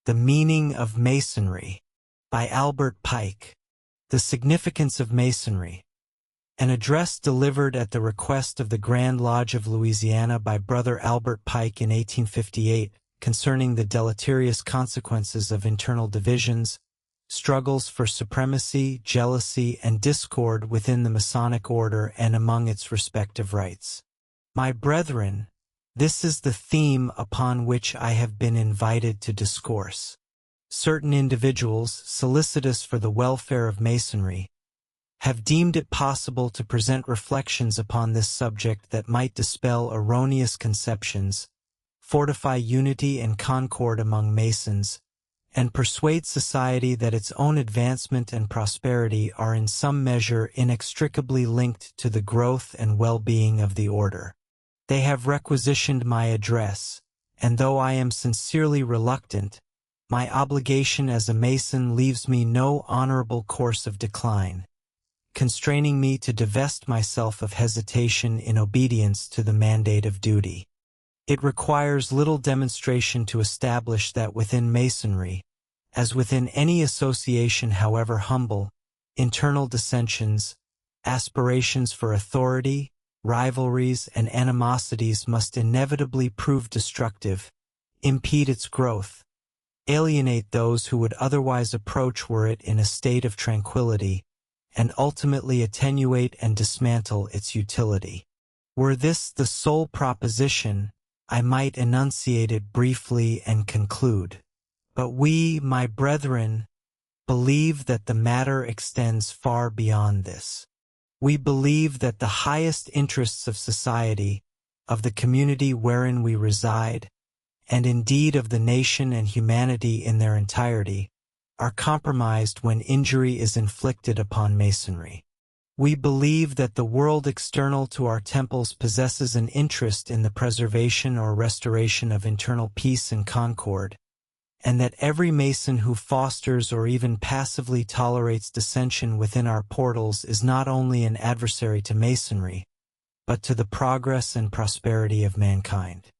The Meaning of Masonry by Albert Pike. The Significance of Masonry. An address delivered at the request of the Grand Lodge of Louisiana by Brother Albert Pike in 1858 concerning the deleterious consequences of internal divisions, struggles for supremacy, jealousy, and discord within the Masonic order and among its respective rites. My brethren, this is the theme upon which I have been invited to discourse. Certain individuals, solicitous for the welfare of Masonry, have deemed it possible to present reflections upon this subject that might dispel erroneous conceptions, fortify unity and concord among Masons, and persuade society that its own advancement and prosperity are in some measure inextricably linked to the growth and well-being of the order. They have requisitioned my address, and though I am sincerely reluctant, my obligation as a Mason leaves me no honorable course of decline, constraining me to divest myself of hesitation in obedience to the mandate of duty. It requires little demonstration to establish that within Masonry, as within any association however humble, internal dissensions, aspirations for authority, rivalries, and animosities must inevitably prove destructive, impede its growth, alienate those who would otherwise approach were it in a state of tranquility, and ultimately attenuate and dismantle its utility. Were this the sole proposition, I might enunciate it briefly and conclude. But we, my brethren, believe that the matter extends far beyond this. We believe that the highest interests of society, of the community wherein we reside, and indeed of the nation and humanity in their entirety, are compromised when injury is inflicted upon Masonry. We believe that the world external to our temples possesses an interest in the preservation or restoration of internal peace and concord, and that every Mason who fosters or even passively tolerates dissension within our portals is not only an adversary to Masonry, but to the progress and prosperity of mankind.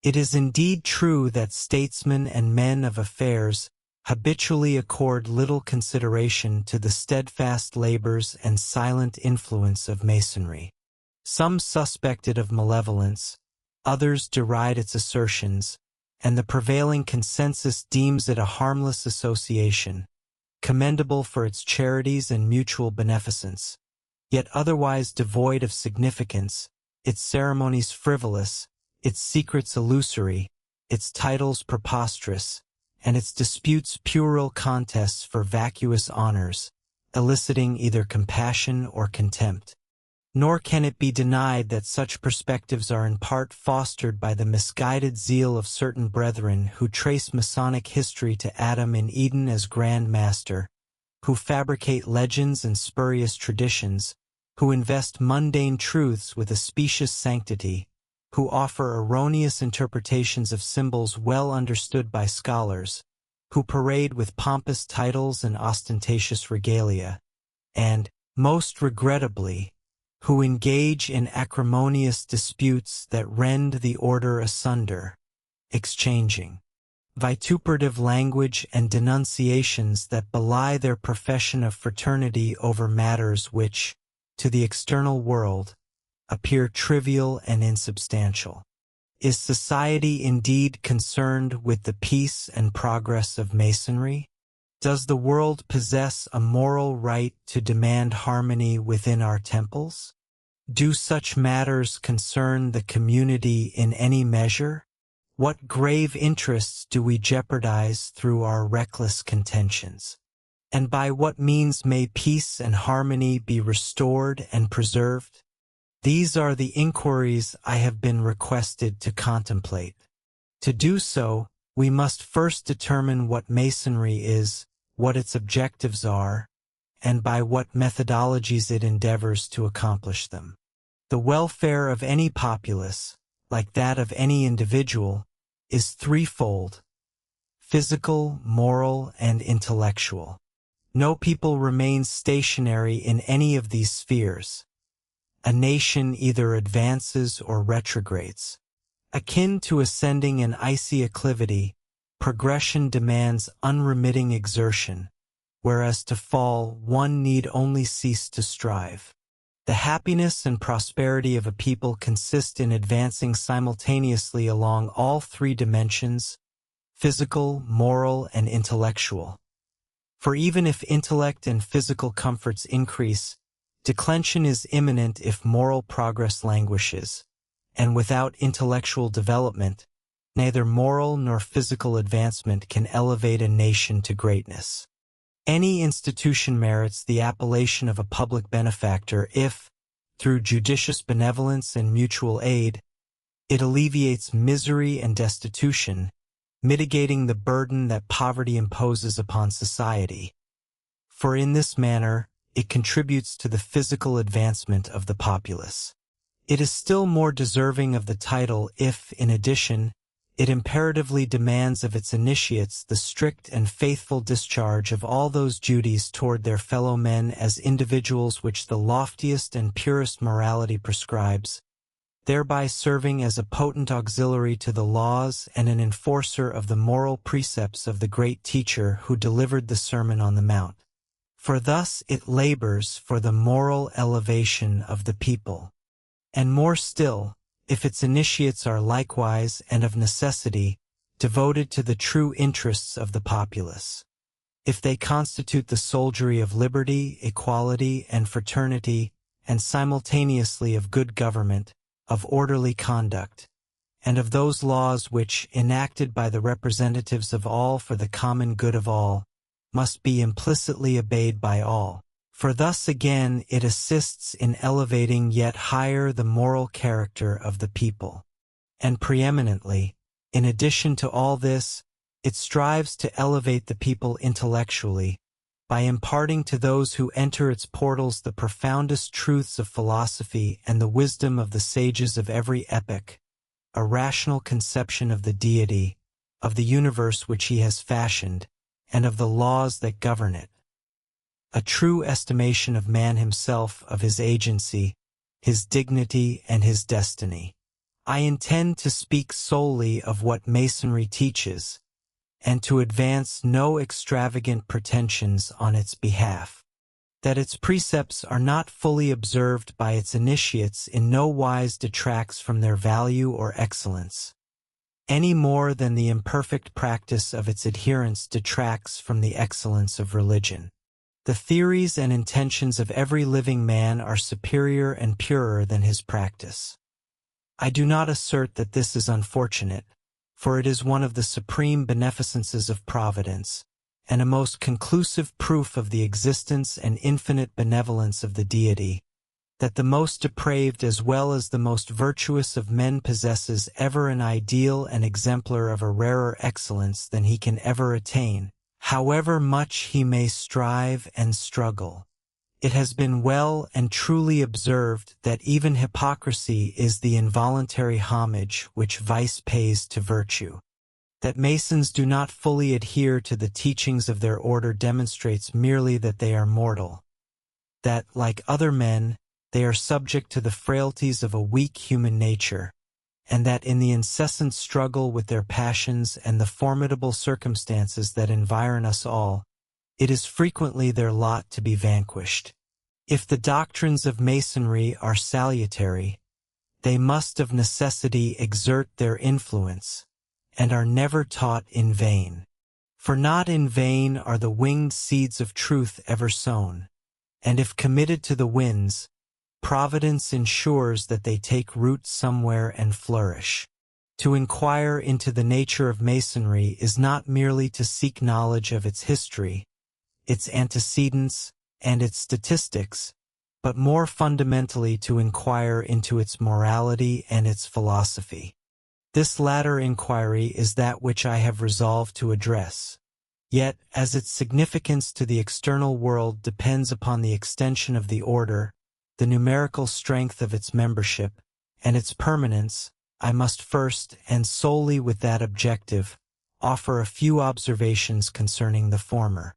It is indeed true that statesmen and men of affairs habitually accord little consideration to the steadfast labors and silent influence of Masonry. Some suspect it of malevolence, others deride its assertions, and the prevailing consensus deems it a harmless association, commendable for its charities and mutual beneficence, yet otherwise devoid of significance, its ceremonies frivolous, its secrets illusory, its titles preposterous, and its disputes puerile contests for vacuous honors, eliciting either compassion or contempt. Nor can it be denied that such perspectives are in part fostered by the misguided zeal of certain brethren who trace Masonic history to Adam in Eden as Grand Master, who fabricate legends and spurious traditions, who invest mundane truths with a specious sanctity, who offer erroneous interpretations of symbols well understood by scholars, who parade with pompous titles and ostentatious regalia, and, most regrettably, who engage in acrimonious disputes that rend the order asunder, exchanging vituperative language and denunciations that belie their profession of fraternity over matters which, to the external world, appear trivial and insubstantial. Is society indeed concerned with the peace and progress of Masonry? Does the world possess a moral right to demand harmony within our temples? Do such matters concern the community in any measure? What grave interests do we jeopardize through our reckless contentions? And by what means may peace and harmony be restored and preserved? These are the inquiries I have been requested to contemplate. To do so, we must first determine what Masonry is, what its objectives are, and by what methodologies it endeavors to accomplish them. The welfare of any populace, like that of any individual, is threefold: physical, moral, and intellectual. No people remains stationary in any of these spheres. A nation either advances or retrogrades. Akin to ascending an icy acclivity, progression demands unremitting exertion, whereas to fall one need only cease to strive. The happiness and prosperity of a people consist in advancing simultaneously along all three dimensions: physical, moral, and intellectual. For even if intellect and physical comforts increase, declension is imminent if moral progress languishes, and without intellectual development, neither moral nor physical advancement can elevate a nation to greatness. Any institution merits the appellation of a public benefactor if, through judicious benevolence and mutual aid, it alleviates misery and destitution, mitigating the burden that poverty imposes upon society. For in this manner, it contributes to the physical advancement of the populace. It is still more deserving of the title if, in addition, it imperatively demands of its initiates the strict and faithful discharge of all those duties toward their fellow men as individuals which the loftiest and purest morality prescribes, thereby serving as a potent auxiliary to the laws and an enforcer of the moral precepts of the great teacher who delivered the Sermon on the Mount. For thus it labors for the moral elevation of the people. And more still, if its initiates are likewise, and of necessity, devoted to the true interests of the populace. If they constitute the soldiery of liberty, equality, and fraternity, and simultaneously of good government, of orderly conduct, and of those laws which, enacted by the representatives of all for the common good of all, must be implicitly obeyed by all. For thus again it assists in elevating yet higher the moral character of the people. And preeminently, in addition to all this, it strives to elevate the people intellectually, by imparting to those who enter its portals the profoundest truths of philosophy and the wisdom of the sages of every epoch, a rational conception of the deity, of the universe which he has fashioned, and of the laws that govern it. A true estimation of man himself, of his agency, his dignity, and his destiny. I intend to speak solely of what Masonry teaches, and to advance no extravagant pretensions on its behalf. That its precepts are not fully observed by its initiates in no wise detracts from their value or excellence, any more than the imperfect practice of its adherents detracts from the excellence of religion. The theories and intentions of every living man are superior and purer than his practice. I do not assert that this is unfortunate, for it is one of the supreme beneficences of Providence, and a most conclusive proof of the existence and infinite benevolence of the Deity, that the most depraved as well as the most virtuous of men possesses ever an ideal and exemplar of a rarer excellence than he can ever attain, however much he may strive and struggle. It has been well and truly observed that even hypocrisy is the involuntary homage which vice pays to virtue. That Masons do not fully adhere to the teachings of their order demonstrates merely that they are mortal. That, like other men, they are subject to the frailties of a weak human nature, and that in the incessant struggle with their passions and the formidable circumstances that environ us all, it is frequently their lot to be vanquished. If the doctrines of Masonry are salutary, they must of necessity exert their influence, and are never taught in vain. For not in vain are the winged seeds of truth ever sown, and if committed to the winds, Providence ensures that they take root somewhere and flourish. To inquire into the nature of Masonry is not merely to seek knowledge of its history, its antecedents, and its statistics, but more fundamentally to inquire into its morality and its philosophy. This latter inquiry is that which I have resolved to address. Yet, as its significance to the external world depends upon the extension of the order, the numerical strength of its membership, and its permanence, I must first, and solely with that objective, offer a few observations concerning the former.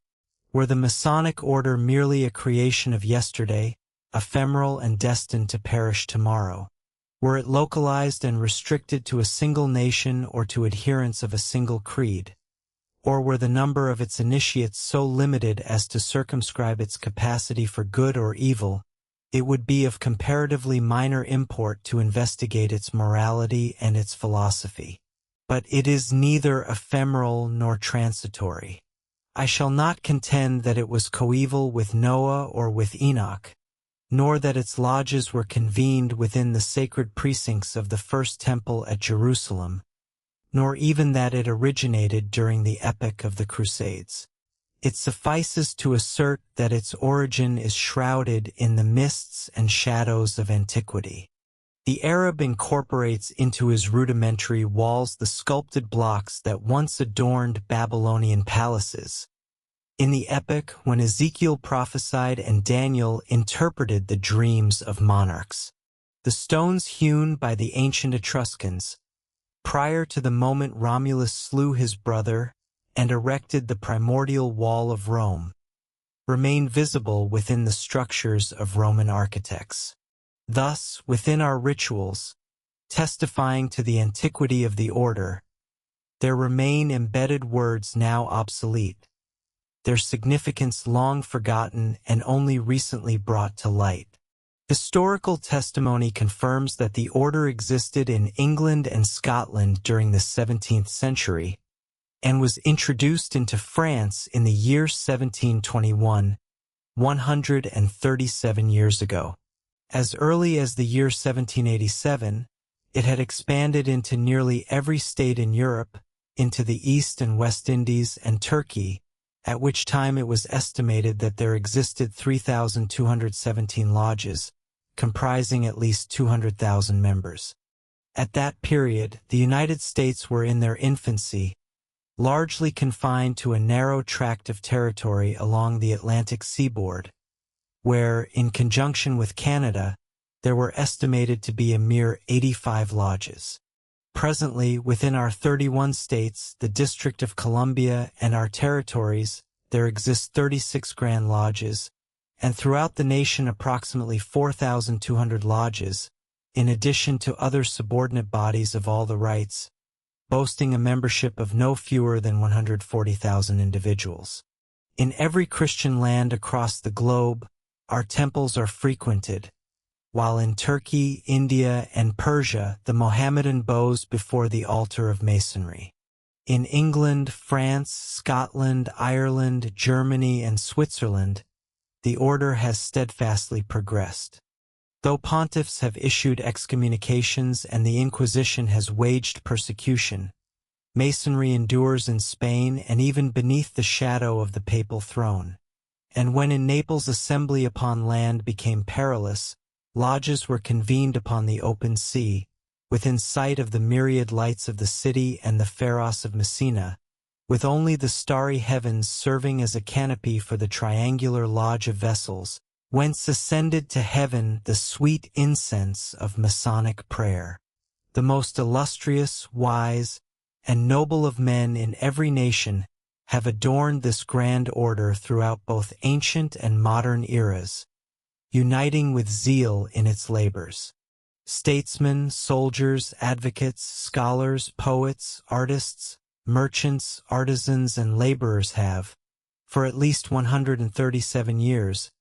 Were the Masonic order merely a creation of yesterday, ephemeral and destined to perish tomorrow? Were it localized and restricted to a single nation or to adherents of a single creed? or were the number of its initiates so limited as to circumscribe its capacity for good or evil, it would be of comparatively minor import to investigate its morality and its philosophy. But it is neither ephemeral nor transitory. I shall not contend that it was coeval with Noah or with Enoch, nor that its lodges were convened within the sacred precincts of the first temple at Jerusalem, nor even that it originated during the epoch of the Crusades. It suffices to assert that its origin is shrouded in the mists and shadows of antiquity. The Arab incorporates into his rudimentary walls the sculpted blocks that once adorned Babylonian palaces. In the epoch when Ezekiel prophesied and Daniel interpreted the dreams of monarchs, the stones hewn by the ancient Etruscans, prior to the moment Romulus slew his brother and erected the primordial wall of Rome, remain visible within the structures of Roman architects. Thus, within our rituals, testifying to the antiquity of the order, there remain embedded words now obsolete, their significance long forgotten and only recently brought to light. Historical testimony confirms that the order existed in England and Scotland during the 17th century, and was introduced into France in the year 1721, 137 years ago. As early as the year 1787, it had expanded into nearly every state in Europe, into the East and West Indies and Turkey, at which time it was estimated that there existed 3,217 lodges, comprising at least 200,000 members. At that period, the United States were in their infancy, largely confined to a narrow tract of territory along the Atlantic seaboard, where, in conjunction with Canada, there were estimated to be a mere 85 lodges. Presently, within our 31 states, the District of Columbia, and our territories, there exist 36 Grand Lodges, and throughout the nation approximately 4,200 lodges, in addition to other subordinate bodies of all the rights, boasting a membership of no fewer than 140,000 individuals. In every Christian land across the globe, our temples are frequented, while in Turkey, India, and Persia the Mohammedan bows before the altar of Masonry. In England, France, Scotland, Ireland, Germany, and Switzerland, the order has steadfastly progressed. Though pontiffs have issued excommunications and the Inquisition has waged persecution, Masonry endures in Spain and even beneath the shadow of the papal throne. And when in Naples assembly upon land became perilous, lodges were convened upon the open sea, within sight of the myriad lights of the city and the Pharos of Messina, with only the starry heavens serving as a canopy for the triangular lodge of vessels, whence ascended to heaven the sweet incense of Masonic prayer. The most illustrious, wise, and noble of men in every nation have adorned this grand order throughout both ancient and modern eras, uniting with zeal in its labors. Statesmen, soldiers, advocates, scholars, poets, artists, merchants, artisans, and laborers have, for at least 137 years,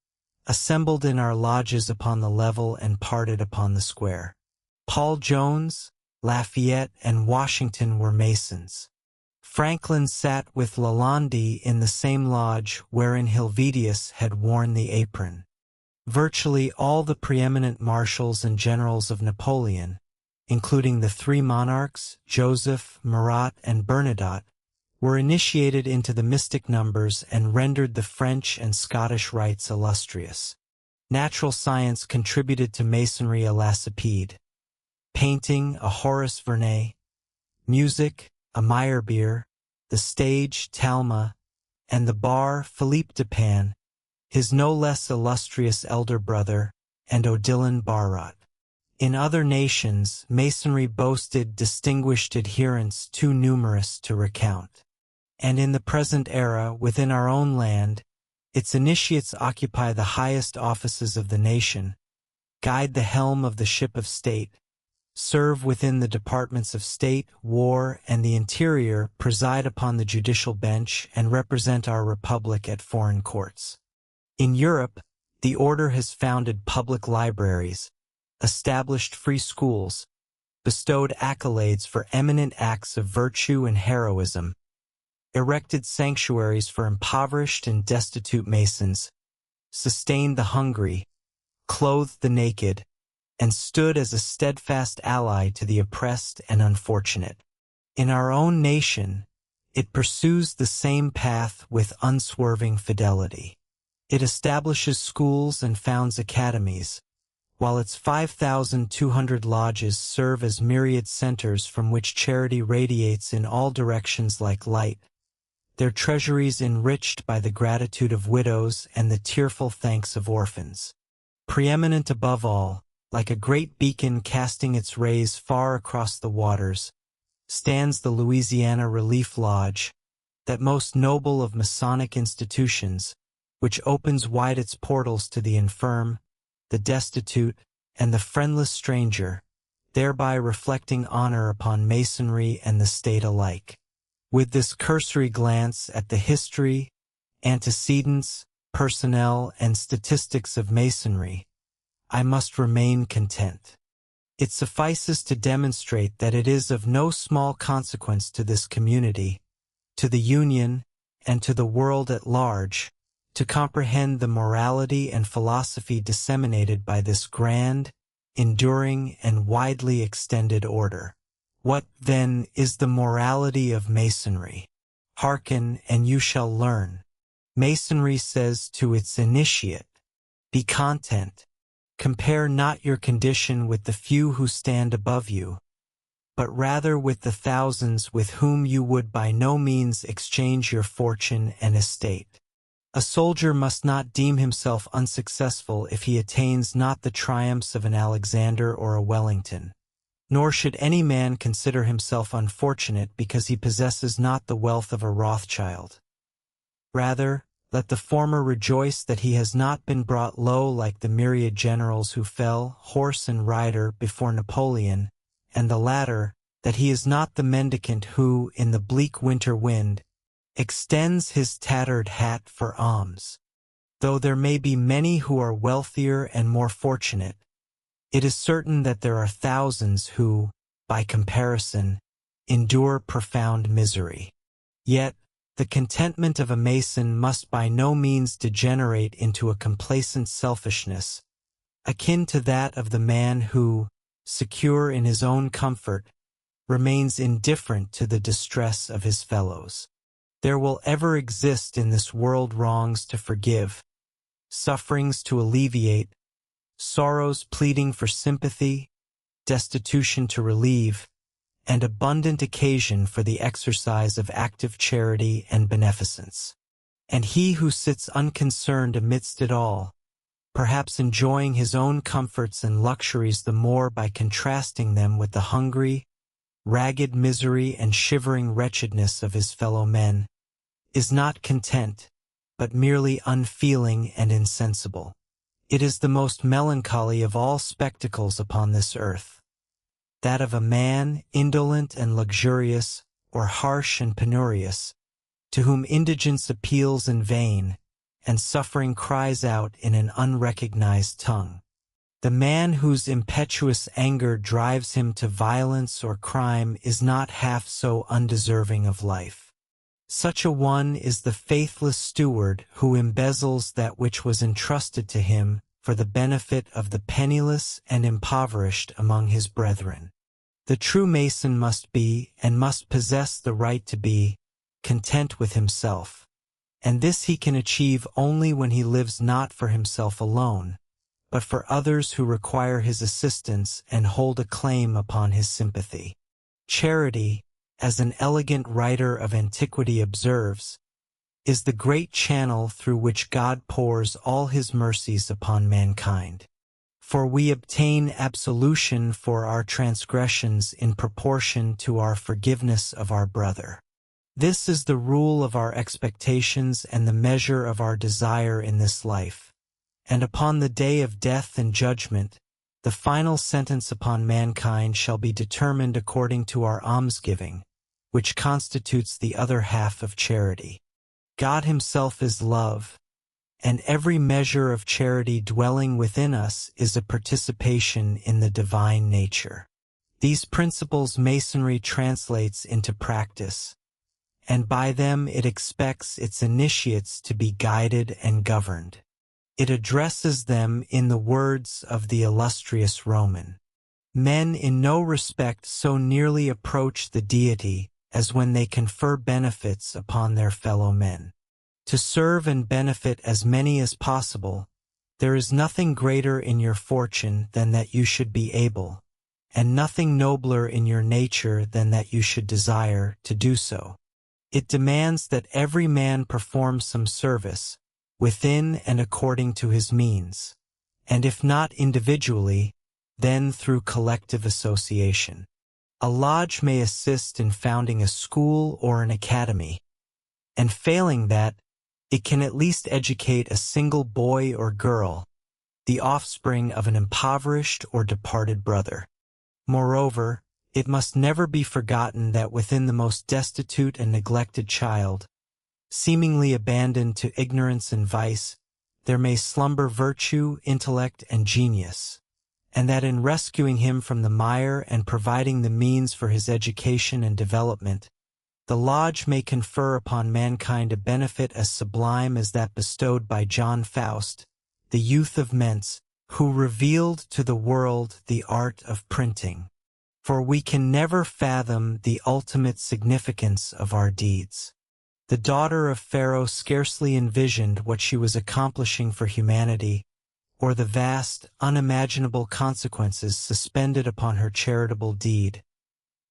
assembled in our lodges upon the level and parted upon the square. Paul Jones, Lafayette, and Washington were Masons. Franklin sat with Lalande in the same lodge wherein Helvetius had worn the apron. Virtually all the preeminent marshals and generals of Napoleon, including the three monarchs, Joseph, Murat, and Bernadotte, were initiated into the mystic numbers and rendered the French and Scottish rites illustrious. Natural science contributed to Masonry a Lacépède, painting a Horace Vernet, music a Meyerbeer, the stage Talma, and the bar Philippe Dupin, his no less illustrious elder brother, and Odilon Barrot. In other nations, Masonry boasted distinguished adherents too numerous to recount. And in the present era, within our own land, its initiates occupy the highest offices of the nation, guide the helm of the ship of state, serve within the departments of state, war, and the interior, preside upon the judicial bench, and represent our republic at foreign courts. In Europe, the order has founded public libraries, established free schools, bestowed accolades for eminent acts of virtue and heroism, erected sanctuaries for impoverished and destitute Masons, sustained the hungry, clothed the naked, and stood as a steadfast ally to the oppressed and unfortunate. In our own nation, it pursues the same path with unswerving fidelity. It establishes schools and founds academies, while its 5,200 lodges serve as myriad centers from which charity radiates in all directions like light, their treasuries enriched by the gratitude of widows and the tearful thanks of orphans. Preeminent above all, like a great beacon casting its rays far across the waters, stands the Louisiana Relief Lodge, that most noble of Masonic institutions, which opens wide its portals to the infirm, the destitute, and the friendless stranger, thereby reflecting honor upon Masonry and the state alike. With this cursory glance at the history, antecedents, personnel, and statistics of Masonry, I must remain content. It suffices to demonstrate that it is of no small consequence to this community, to the Union, and to the world at large, to comprehend the morality and philosophy disseminated by this grand, enduring, and widely extended order. What, then, is the morality of Masonry? Hearken, and you shall learn. Masonry says to its initiate, "Be content. Compare not your condition with the few who stand above you, but rather with the thousands with whom you would by no means exchange your fortune and estate." A soldier must not deem himself unsuccessful if he attains not the triumphs of an Alexander or a Wellington. Nor should any man consider himself unfortunate because he possesses not the wealth of a Rothschild. Rather, let the former rejoice that he has not been brought low like the myriad generals who fell, horse and rider, before Napoleon, and the latter, that he is not the mendicant who, in the bleak winter wind, extends his tattered hat for alms. Though there may be many who are wealthier and more fortunate, it is certain that there are thousands who, by comparison, endure profound misery. Yet, the contentment of a Mason must by no means degenerate into a complacent selfishness, akin to that of the man who, secure in his own comfort, remains indifferent to the distress of his fellows. There will ever exist in this world wrongs to forgive, sufferings to alleviate, sorrows pleading for sympathy, destitution to relieve, and abundant occasion for the exercise of active charity and beneficence. And he who sits unconcerned amidst it all, perhaps enjoying his own comforts and luxuries the more by contrasting them with the hungry, ragged misery and shivering wretchedness of his fellow men, is not content, but merely unfeeling and insensible. It is the most melancholy of all spectacles upon this earth, that of a man indolent and luxurious, or harsh and penurious, to whom indigence appeals in vain, and suffering cries out in an unrecognized tongue. The man whose impetuous anger drives him to violence or crime is not half so undeserving of life. Such a one is the faithless steward who embezzles that which was entrusted to him for the benefit of the penniless and impoverished among his brethren. The true Mason must be, and must possess the right to be, content with himself, and this he can achieve only when he lives not for himself alone, but for others who require his assistance and hold a claim upon his sympathy. Charity, as an elegant writer of antiquity observes, is the great channel through which God pours all his mercies upon mankind. For we obtain absolution for our transgressions in proportion to our forgiveness of our brother. This is the rule of our expectations and the measure of our desire in this life, and upon the day of death and judgment, The final sentence upon mankind shall be determined according to our almsgiving, which constitutes the other half of charity. God himself is love, and every measure of charity dwelling within us is a participation in the divine nature. These principles Masonry translates into practice, and by them it expects its initiates to be guided and governed. It addresses them in the words of the illustrious Roman. Men in no respect so nearly approach the deity as when they confer benefits upon their fellow men. To serve and benefit as many as possible, there is nothing greater in your fortune than that you should be able, and nothing nobler in your nature than that you should desire to do so. It demands that every man perform some service, within and according to his means, and if not individually, then through collective association. A lodge may assist in founding a school or an academy, and failing that, it can at least educate a single boy or girl, the offspring of an impoverished or departed brother. Moreover, it must never be forgotten that within the most destitute and neglected child, seemingly abandoned to ignorance and vice, there may slumber virtue, intellect, and genius, and that in rescuing him from the mire and providing the means for his education and development, the lodge may confer upon mankind a benefit as sublime as that bestowed by John Faust, the youth of Mentz, who revealed to the world the art of printing. For we can never fathom the ultimate significance of our deeds. The daughter of Pharaoh scarcely envisioned what she was accomplishing for humanity, or the vast, unimaginable consequences suspended upon her charitable deed,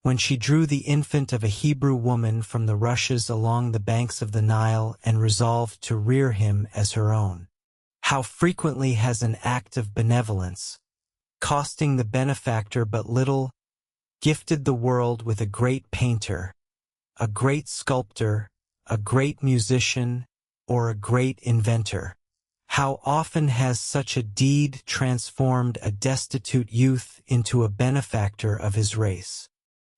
when she drew the infant of a Hebrew woman from the rushes along the banks of the Nile and resolved to rear him as her own. How frequently has an act of benevolence, costing the benefactor but little, gifted the world with a great painter, a great sculptor, a great musician, or a great inventor. How often has such a deed transformed a destitute youth into a benefactor of his race?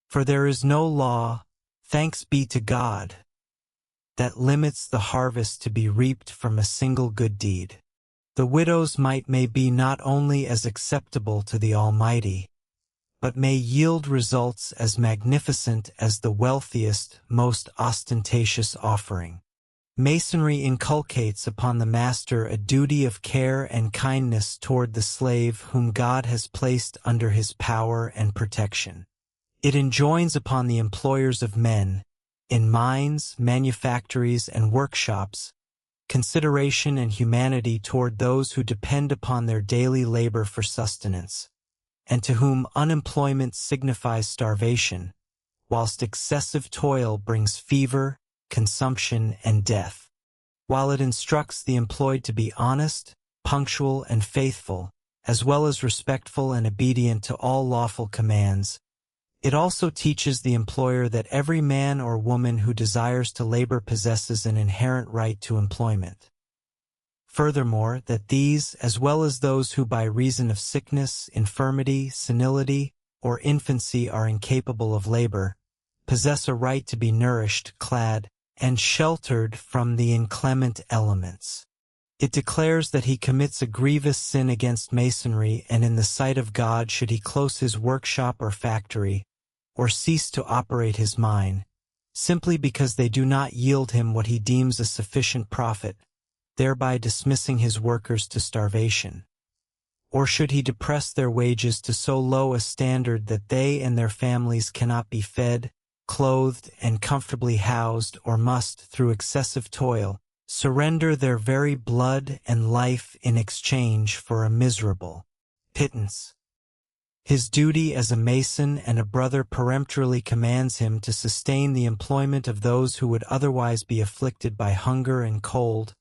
For there is no law, thanks be to God, that limits the harvest to be reaped from a single good deed. The widow's mite may be not only as acceptable to the Almighty, but may yield results as magnificent as the wealthiest, most ostentatious offering. Masonry inculcates upon the master a duty of care and kindness toward the slave whom God has placed under his power and protection. It enjoins upon the employers of men, in mines, manufactories, and workshops, consideration and humanity toward those who depend upon their daily labor for sustenance, and to whom unemployment signifies starvation, whilst excessive toil brings fever, consumption, and death. While it instructs the employed to be honest, punctual, and faithful, as well as respectful and obedient to all lawful commands, it also teaches the employer that every man or woman who desires to labor possesses an inherent right to employment. Furthermore, that these, as well as those who by reason of sickness, infirmity, senility, or infancy are incapable of labor, possess a right to be nourished, clad, and sheltered from the inclement elements. It declares that he commits a grievous sin against Masonry, and in the sight of God should he close his workshop or factory, or cease to operate his mine, simply because they do not yield him what he deems a sufficient profit, thereby dismissing his workers to starvation. Or should he depress their wages to so low a standard that they and their families cannot be fed, clothed, and comfortably housed, or must, through excessive toil, surrender their very blood and life in exchange for a miserable pittance. His duty as a Mason and a brother peremptorily commands him to sustain the employment of those who would otherwise be afflicted by hunger and cold,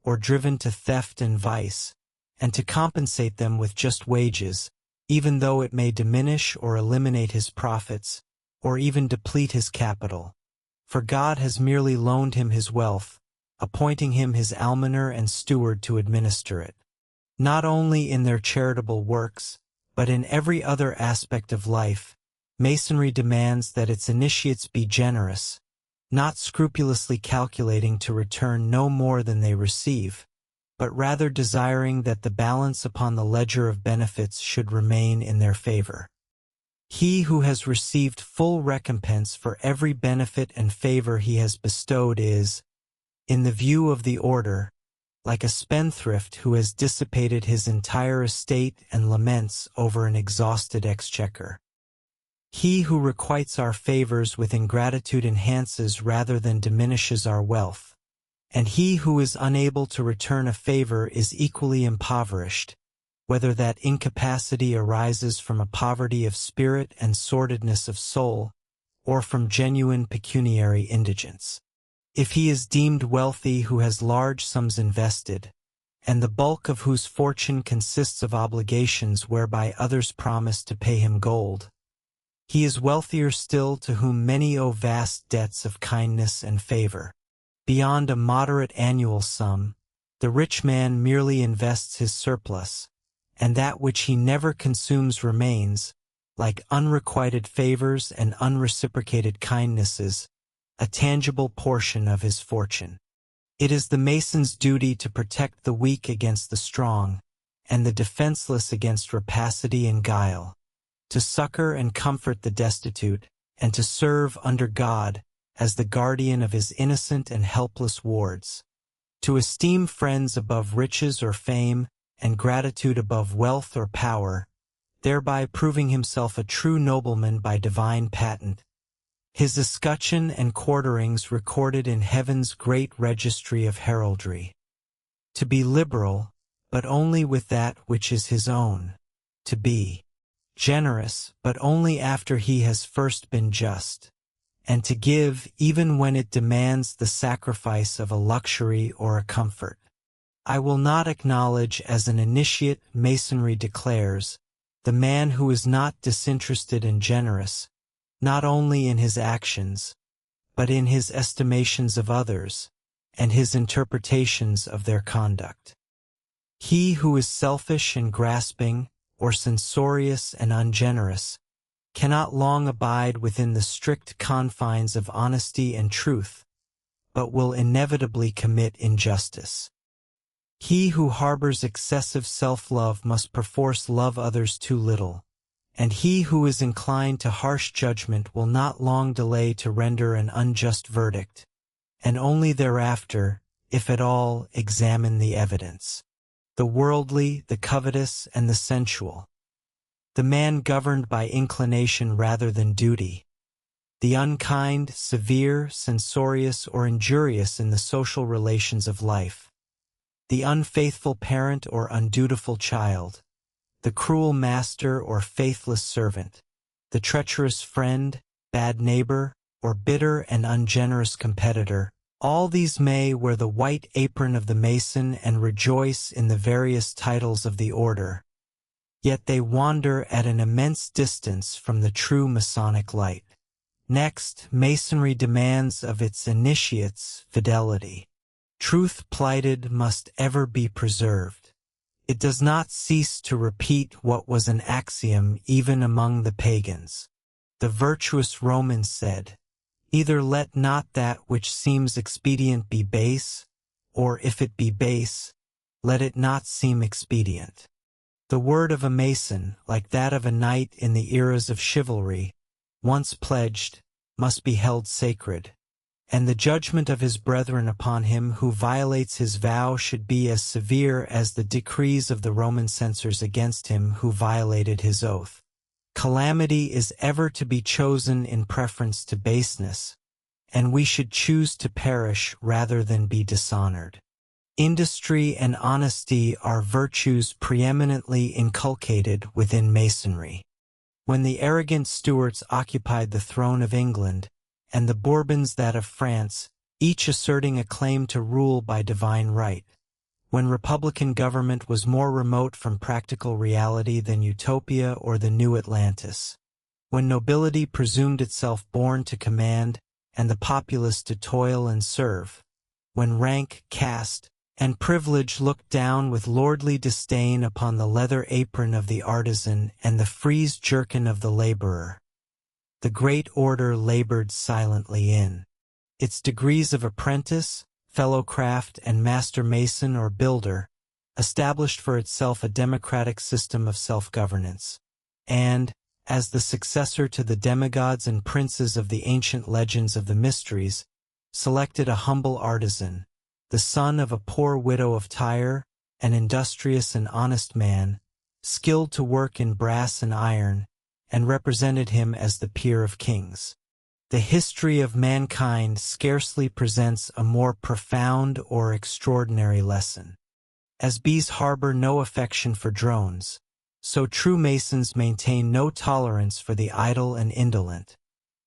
or driven to theft and vice, and to compensate them with just wages, even though it may diminish or eliminate his profits, or even deplete his capital. For God has merely loaned him his wealth, appointing him his almoner and steward to administer it. Not only in their charitable works, But in every other aspect of life, Masonry demands that its initiates be generous, not scrupulously calculating to return no more than they receive, but rather desiring that the balance upon the ledger of benefits should remain in their favor. He who has received full recompense for every benefit and favor he has bestowed is, in the view of the order, like a spendthrift who has dissipated his entire estate and laments over an exhausted exchequer. He who requites our favors with ingratitude enhances rather than diminishes our wealth, and he who is unable to return a favor is equally impoverished, whether that incapacity arises from a poverty of spirit and sordidness of soul, or from genuine pecuniary indigence. If he is deemed wealthy who has large sums invested, and the bulk of whose fortune consists of obligations whereby others promise to pay him gold, he is wealthier still to whom many owe vast debts of kindness and favor. Beyond a moderate annual sum, the rich man merely invests his surplus, and that which he never consumes remains, like unrequited favors and unreciprocated kindnesses, a tangible portion of his fortune. It is the Mason's duty to protect the weak against the strong, and the defenseless against rapacity and guile, to succor and comfort the destitute, and to serve under God as the guardian of his innocent and helpless wards, to esteem friends above riches or fame, and gratitude above wealth or power, thereby proving himself a true nobleman by divine patent, his escutcheon and quarterings recorded in heaven's great registry of heraldry. To be liberal, but only with that which is his own, to be generous, but only after he has first been just, and to give even when it demands the sacrifice of a luxury or a comfort. I will not acknowledge as an initiate, Masonry declares, the man who is not disinterested and generous, not only in his actions, but in his estimations of others, and his interpretations of their conduct. He who is selfish and grasping, or censorious and ungenerous, cannot long abide within the strict confines of honesty and truth, but will inevitably commit injustice. He who harbors excessive self-love must perforce love others too little, and he who is inclined to harsh judgment will not long delay to render an unjust verdict, and only thereafter, if at all, examine the evidence. The worldly, the covetous, and the sensual. The man governed by inclination rather than duty. The unkind, severe, censorious, or injurious in the social relations of life. The unfaithful parent or undutiful child. The cruel master or faithless servant. The treacherous friend, bad neighbor, or bitter and ungenerous competitor. All these may wear the white apron of the Mason and rejoice in the various titles of the order, yet they wander at an immense distance from the true Masonic light. Next, Masonry demands of its initiates fidelity. Truth plighted must ever be preserved. It does not cease to repeat what was an axiom even among the pagans. The virtuous Romans said, "Either let not that which seems expedient be base, or if it be base, let it not seem expedient." The word of a Mason, like that of a knight in the eras of chivalry, once pledged, must be held sacred, and the judgment of his brethren upon him who violates his vow should be as severe as the decrees of the Roman censors against him who violated his oath. Calamity is ever to be chosen in preference to baseness, and we should choose to perish rather than be dishonored. Industry and honesty are virtues preeminently inculcated within Masonry. When the arrogant Stuarts occupied the throne of England, and the Bourbons that of France, each asserting a claim to rule by divine right, when republican government was more remote from practical reality than Utopia or the New Atlantis, when nobility presumed itself born to command and the populace to toil and serve, when rank, caste, and privilege looked down with lordly disdain upon the leather apron of the artisan and the frieze jerkin of the laborer. The great order labored silently in its degrees of apprentice, fellow craft, and master mason or builder, established for itself a democratic system of self-governance, and, as the successor to the demigods and princes of the ancient legends of the mysteries, selected a humble artisan, the son of a poor widow of Tyre, an industrious and honest man, skilled to work in brass and iron, and represented him as the peer of kings. The history of mankind scarcely presents a more profound or extraordinary lesson. As bees harbor no affection for drones, so true masons maintain no tolerance for the idle and indolent.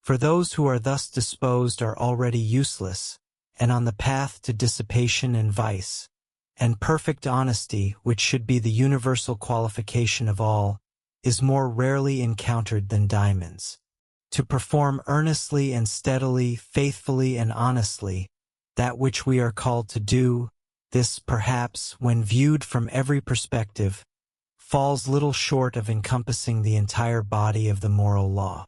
For those who are thus disposed are already useless, and on the path to dissipation and vice, and perfect honesty, which should be the universal qualification of all, is more rarely encountered than diamonds. To perform earnestly and steadily, faithfully and honestly, that which we are called to do, this, perhaps, when viewed from every perspective, falls little short of encompassing the entire body of the moral law.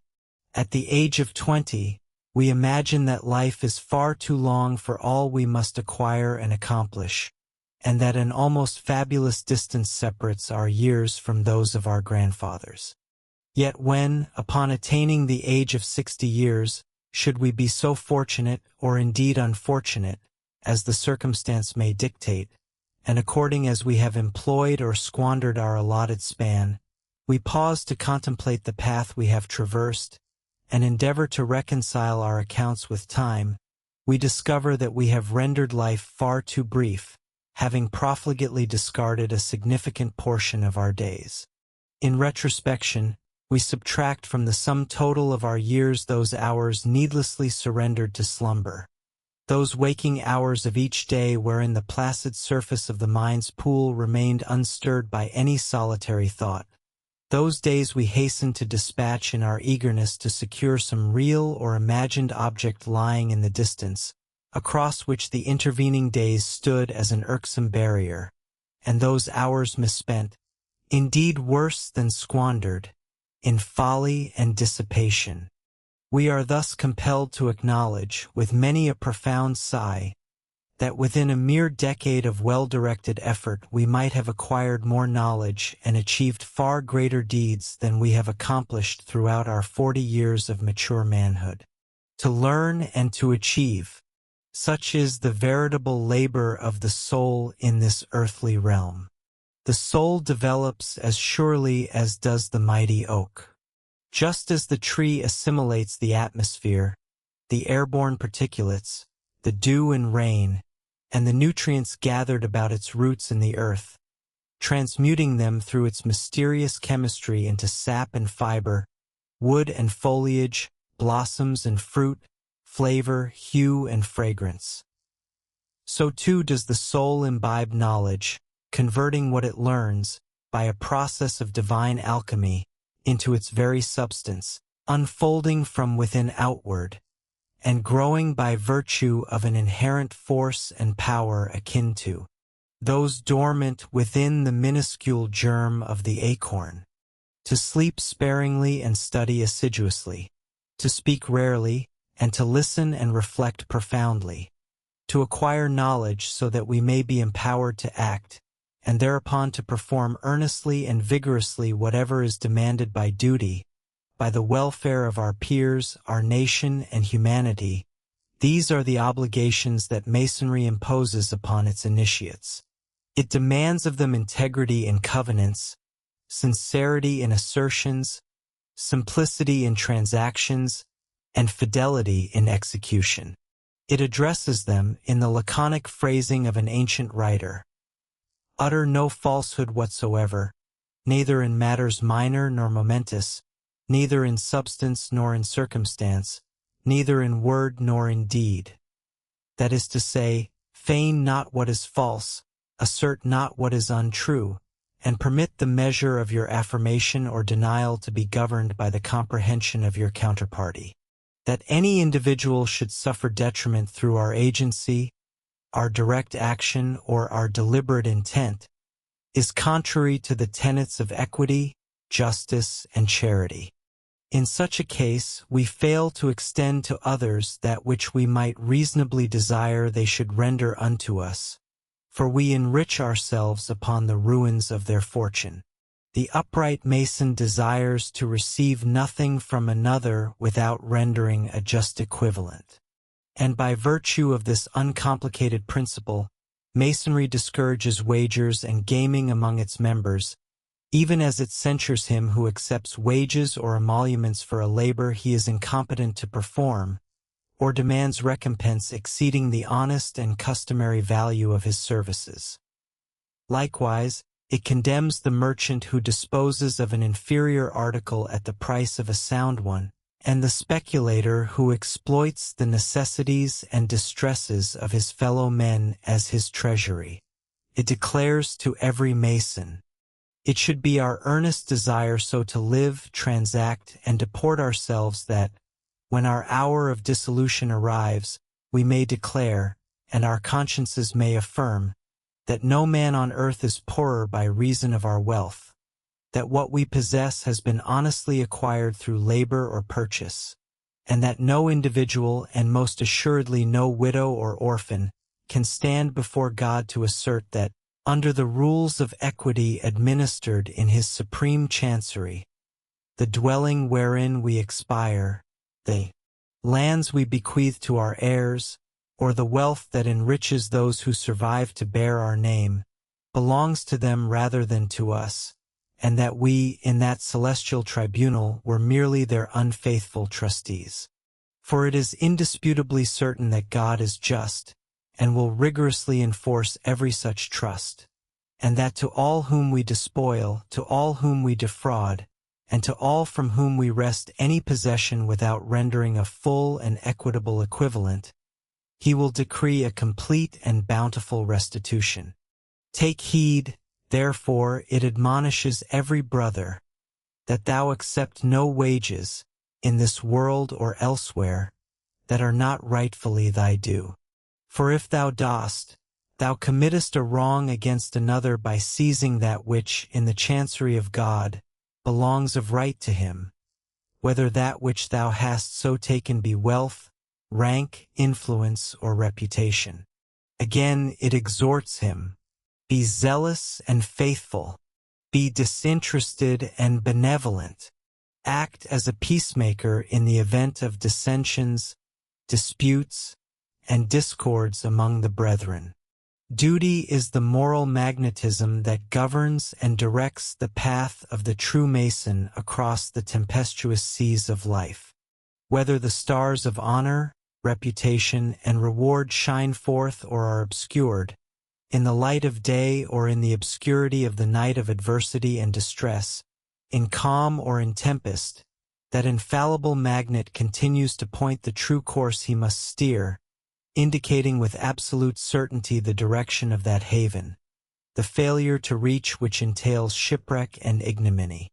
At the age of 20, we imagine that life is far too long for all we must acquire and accomplish, and that an almost fabulous distance separates our years from those of our grandfathers. Yet when, upon attaining the age of 60 years, should we be so fortunate, or indeed unfortunate, as the circumstance may dictate, and according as we have employed or squandered our allotted span, we pause to contemplate the path we have traversed, and endeavor to reconcile our accounts with time, we discover that we have rendered life far too brief, having profligately discarded a significant portion of our days. In retrospection, we subtract from the sum total of our years those hours needlessly surrendered to slumber, those waking hours of each day wherein the placid surface of the mind's pool remained unstirred by any solitary thought, those days we hasten to dispatch in our eagerness to secure some real or imagined object lying in the distance, across which the intervening days stood as an irksome barrier, and those hours misspent, indeed worse than squandered, in folly and dissipation. We are thus compelled to acknowledge, with many a profound sigh, that within a mere decade of well-directed effort we might have acquired more knowledge and achieved far greater deeds than we have accomplished throughout our 40 years of mature manhood. To learn and to achieve, such is the veritable labor of the soul in this earthly realm. The soul develops as surely as does the mighty oak. Just as the tree assimilates the atmosphere, the airborne particulates, the dew and rain, and the nutrients gathered about its roots in the earth, transmuting them through its mysterious chemistry into sap and fiber, wood and foliage, blossoms and fruit, flavor, hue and fragrance. So too does the soul imbibe knowledge, converting what it learns, by a process of divine alchemy, into its very substance, unfolding from within outward, and growing by virtue of an inherent force and power akin to those dormant within the minuscule germ of the acorn. To sleep sparingly and study assiduously, to speak rarely, and to listen and reflect profoundly, to acquire knowledge so that we may be empowered to act, and thereupon to perform earnestly and vigorously whatever is demanded by duty, by the welfare of our peers, our nation, and humanity. These are the obligations that Masonry imposes upon its initiates. It demands of them integrity in covenants, sincerity in assertions, simplicity in transactions, and fidelity in execution. It addresses them in the laconic phrasing of an ancient writer: utter no falsehood whatsoever, neither in matters minor nor momentous, neither in substance nor in circumstance, neither in word nor in deed. That is to say, feign not what is false, assert not what is untrue, and permit the measure of your affirmation or denial to be governed by the comprehension of your counterparty. That any individual should suffer detriment through our agency, our direct action, or our deliberate intent, is contrary to the tenets of equity, justice, and charity. In such a case, we fail to extend to others that which we might reasonably desire they should render unto us, for we enrich ourselves upon the ruins of their fortune. The upright Mason desires to receive nothing from another without rendering a just equivalent. And by virtue of this uncomplicated principle, Masonry discourages wagers and gaming among its members, even as it censures him who accepts wages or emoluments for a labor he is incompetent to perform, or demands recompense exceeding the honest and customary value of his services. Likewise, it condemns the merchant who disposes of an inferior article at the price of a sound one, and the speculator who exploits the necessities and distresses of his fellow men as his treasury. It declares to every Mason, it should be our earnest desire so to live, transact, and deport ourselves that, when our hour of dissolution arrives, we may declare, and our consciences may affirm, that no man on earth is poorer by reason of our wealth, that what we possess has been honestly acquired through labor or purchase, and that no individual, and most assuredly no widow or orphan, can stand before God to assert that, under the rules of equity administered in his supreme chancery, the dwelling wherein we expire, the lands we bequeath to our heirs, or the wealth that enriches those who survive to bear our name, belongs to them rather than to us, and that we, in that celestial tribunal, were merely their unfaithful trustees. For it is indisputably certain that God is just, and will rigorously enforce every such trust, and that to all whom we despoil, to all whom we defraud, and to all from whom we wrest any possession without rendering a full and equitable equivalent, he will decree a complete and bountiful restitution. Take heed, therefore, it admonishes every brother, that thou accept no wages, in this world or elsewhere, that are not rightfully thy due. For if thou dost, thou committest a wrong against another by seizing that which, in the chancery of God, belongs of right to him, whether that which thou hast so taken be wealth, rank, influence, or reputation. Again, it exhorts him, be zealous and faithful, be disinterested and benevolent, act as a peacemaker in the event of dissensions, disputes, and discords among the brethren. Duty is the moral magnetism that governs and directs the path of the true Mason across the tempestuous seas of life. Whether the stars of honor, reputation, and reward shine forth or are obscured, in the light of day or in the obscurity of the night of adversity and distress, in calm or in tempest, that infallible magnet continues to point the true course he must steer, indicating with absolute certainty the direction of that haven, the failure to reach which entails shipwreck and ignominy.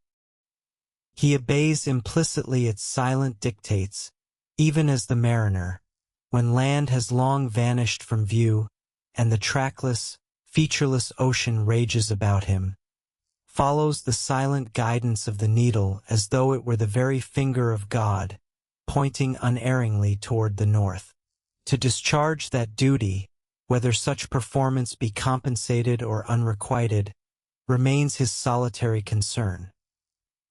He obeys implicitly its silent dictates, even as the mariner, when land has long vanished from view, and the trackless, featureless ocean rages about him, follows the silent guidance of the needle as though it were the very finger of God, pointing unerringly toward the north. To discharge that duty, whether such performance be compensated or unrequited, remains his solitary concern.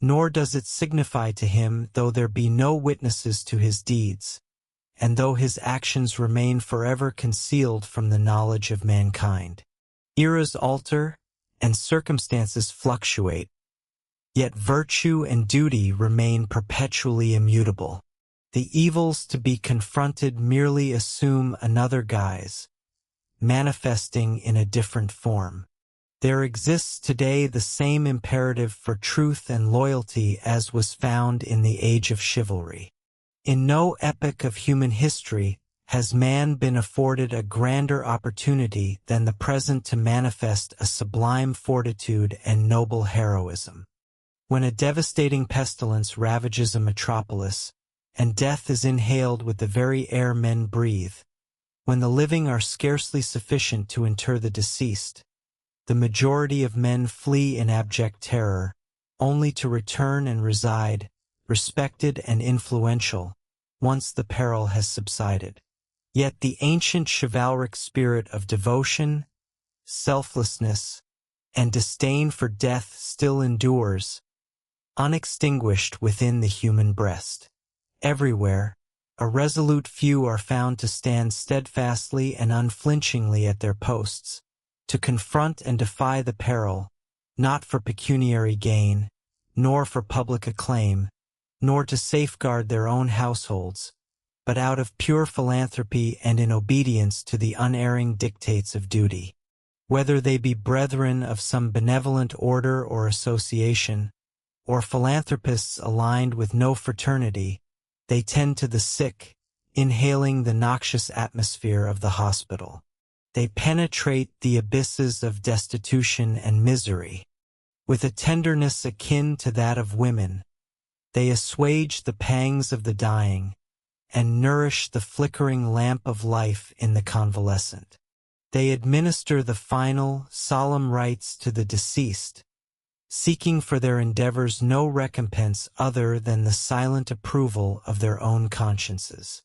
Nor does it signify to him though there be no witnesses to his deeds, and though his actions remain forever concealed from the knowledge of mankind. Eras alter, and circumstances fluctuate, yet virtue and duty remain perpetually immutable. The evils to be confronted merely assume another guise, manifesting in a different form. There exists today the same imperative for truth and loyalty as was found in the age of chivalry. In no epoch of human history has man been afforded a grander opportunity than the present to manifest a sublime fortitude and noble heroism. When a devastating pestilence ravages a metropolis, and death is inhaled with the very air men breathe, When the living are scarcely sufficient to inter the deceased, the majority of men flee in abject terror, only to return and reside, respected and influential, once the peril has subsided. Yet the ancient chivalric spirit of devotion, selflessness, and disdain for death still endures, unextinguished within the human breast. Everywhere, a resolute few are found to stand steadfastly and unflinchingly at their posts, to confront and defy the peril, not for pecuniary gain, nor for public acclaim, nor to safeguard their own households, but out of pure philanthropy and in obedience to the unerring dictates of duty. Whether they be brethren of some benevolent order or association, or philanthropists aligned with no fraternity, they tend to the sick, inhaling the noxious atmosphere of the hospital. They penetrate the abysses of destitution and misery. With a tenderness akin to that of women, they assuage the pangs of the dying and nourish the flickering lamp of life in the convalescent. They administer the final, solemn rites to the deceased, seeking for their endeavors no recompense other than the silent approval of their own consciences.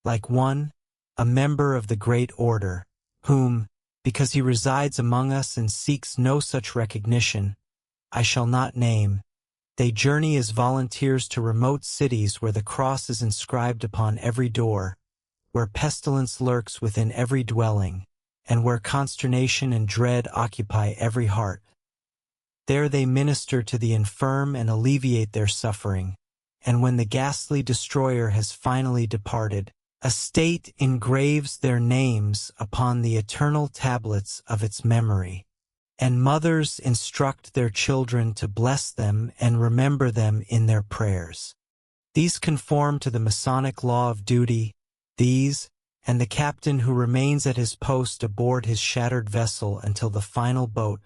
Like one, a member of the great order, whom, because he resides among us and seeks no such recognition, I shall not name, they journey as volunteers to remote cities where the cross is inscribed upon every door, where pestilence lurks within every dwelling, and where consternation and dread occupy every heart. There they minister to the infirm and alleviate their suffering, and when the ghastly destroyer has finally departed, a state engraves their names upon the eternal tablets of its memory, and mothers instruct their children to bless them and remember them in their prayers. These conform to the Masonic law of duty, these, and the captain who remains at his post aboard his shattered vessel until the final boat,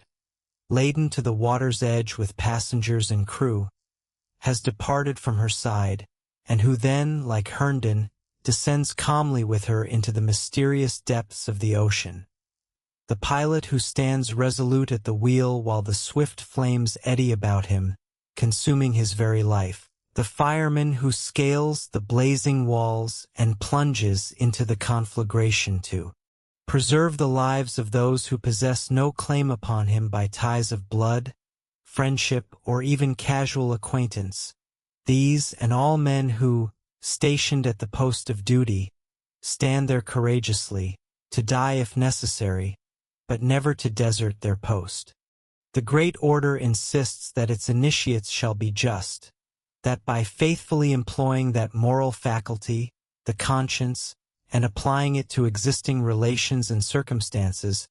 laden to the water's edge with passengers and crew, has departed from her side, and who then, like Herndon, descends calmly with her into the mysterious depths of the ocean. The pilot who stands resolute at the wheel while the swift flames eddy about him, consuming his very life. The fireman who scales the blazing walls and plunges into the conflagration to preserve the lives of those who possess no claim upon him by ties of blood, friendship, or even casual acquaintance. These and all men who, stationed at the post of duty, stand there courageously, to die if necessary, but never to desert their post. The great order insists that its initiates shall be just, that by faithfully employing that moral faculty, the conscience, and applying it to existing relations and circumstances,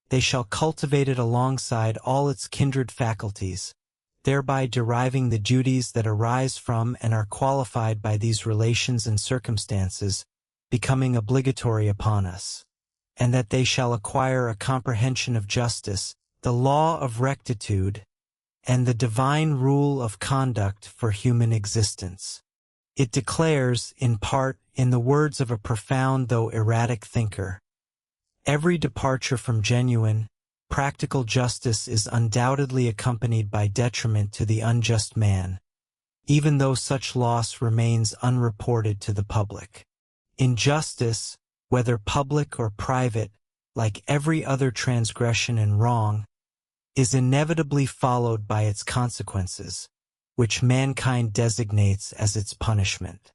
they shall cultivate it alongside all its kindred faculties, thereby deriving the duties that arise from and are qualified by these relations and circumstances, becoming obligatory upon us, and that they shall acquire a comprehension of justice, the law of rectitude, and the divine rule of conduct for human existence. It declares, in part, in the words of a profound though erratic thinker, every departure from genuine, practical justice is undoubtedly accompanied by detriment to the unjust man, even though such loss remains unreported to the public. Injustice, whether public or private, like every other transgression and wrong, is inevitably followed by its consequences, which mankind designates as its punishment.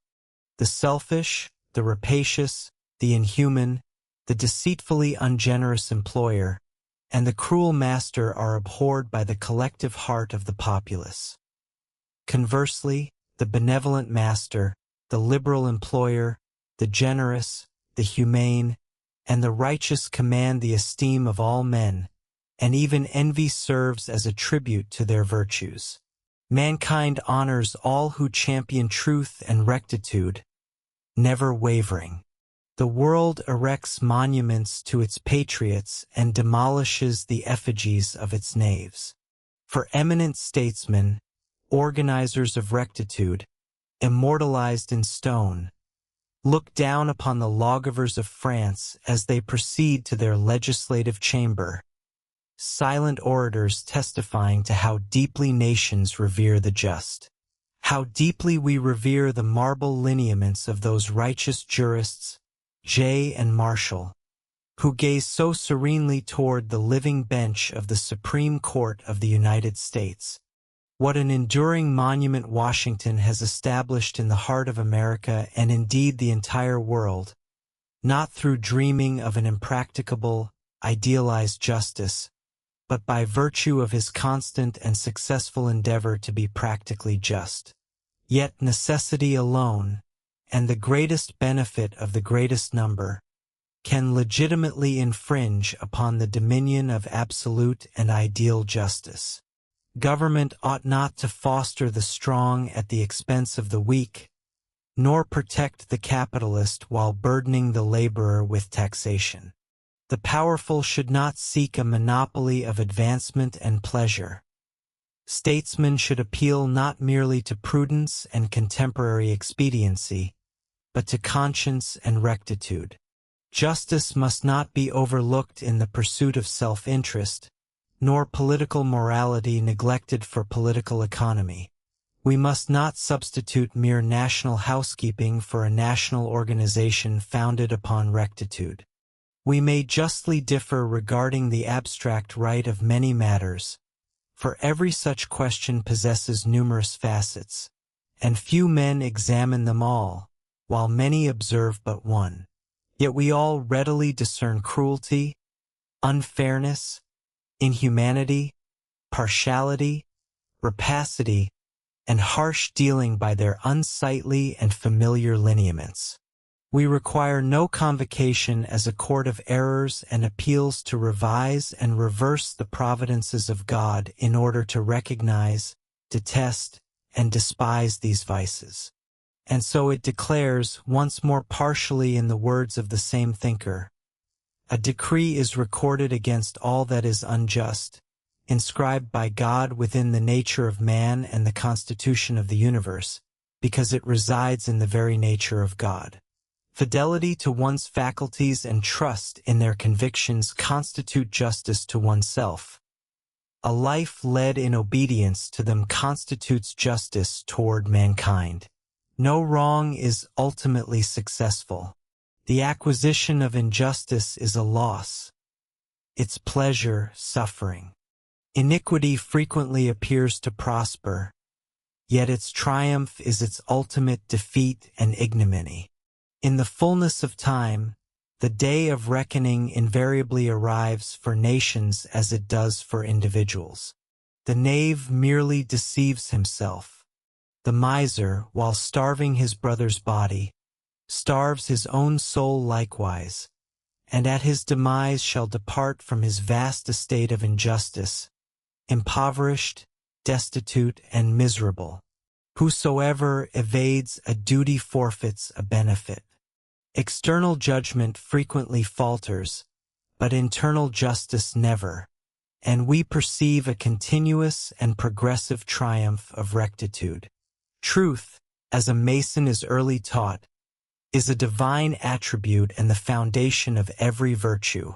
The selfish, the rapacious, the inhuman, the deceitfully ungenerous employer, and the cruel master are abhorred by the collective heart of the populace. Conversely, the benevolent master, the liberal employer, the generous, the humane, and the righteous command the esteem of all men, and even envy serves as a tribute to their virtues. Mankind honors all who champion truth and rectitude, never wavering. The world erects monuments to its patriots and demolishes the effigies of its knaves. For eminent statesmen, organizers of rectitude, immortalized in stone, Look down upon the lawgivers of France as they proceed to their legislative chamber, silent orators testifying to how deeply nations revere the just. How deeply we revere the marble lineaments of those righteous jurists, Jay and Marshall, who gaze so serenely toward the living bench of the Supreme Court of the United States. What an enduring monument Washington has established in the heart of America and indeed the entire world, not through dreaming of an impracticable, idealized justice, but by virtue of his constant and successful endeavor to be practically just. Yet necessity alone, and the greatest benefit of the greatest number, can legitimately infringe upon the dominion of absolute and ideal justice. Government ought not to foster the strong at the expense of the weak, nor protect the capitalist while burdening the laborer with taxation. The powerful should not seek a monopoly of advancement and pleasure. Statesmen should appeal not merely to prudence and contemporary expediency, but to conscience and rectitude. Justice must not be overlooked in the pursuit of self-interest, nor political morality neglected for political economy. We must not substitute mere national housekeeping for a national organization founded upon rectitude. We may justly differ regarding the abstract right of many matters, for every such question possesses numerous facets, and few men examine them all, while many observe but one. Yet we all readily discern cruelty, unfairness, inhumanity, partiality, rapacity, and harsh dealing by their unsightly and familiar lineaments. We require no convocation as a court of errors and appeals to revise and reverse the providences of God in order to recognize, detest, and despise these vices. And so it declares, once more partially in the words of the same thinker, a decree is recorded against all that is unjust, inscribed by God within the nature of man and the constitution of the universe, because it resides in the very nature of God. Fidelity to one's faculties and trust in their convictions constitute justice to oneself. A life led in obedience to them constitutes justice toward mankind. No wrong is ultimately successful. The acquisition of injustice is a loss. Its pleasure, suffering. Iniquity frequently appears to prosper, yet its triumph is its ultimate defeat and ignominy. In the fullness of time, the day of reckoning invariably arrives for nations as it does for individuals. The knave merely deceives himself. The miser, while starving his brother's body, starves his own soul likewise, and at his demise shall depart from his vast estate of injustice, impoverished, destitute, and miserable. Whosoever evades a duty forfeits a benefit. External judgment frequently falters, but internal justice never, and we perceive a continuous and progressive triumph of rectitude. Truth, as a Mason is early taught, is a divine attribute and the foundation of every virtue.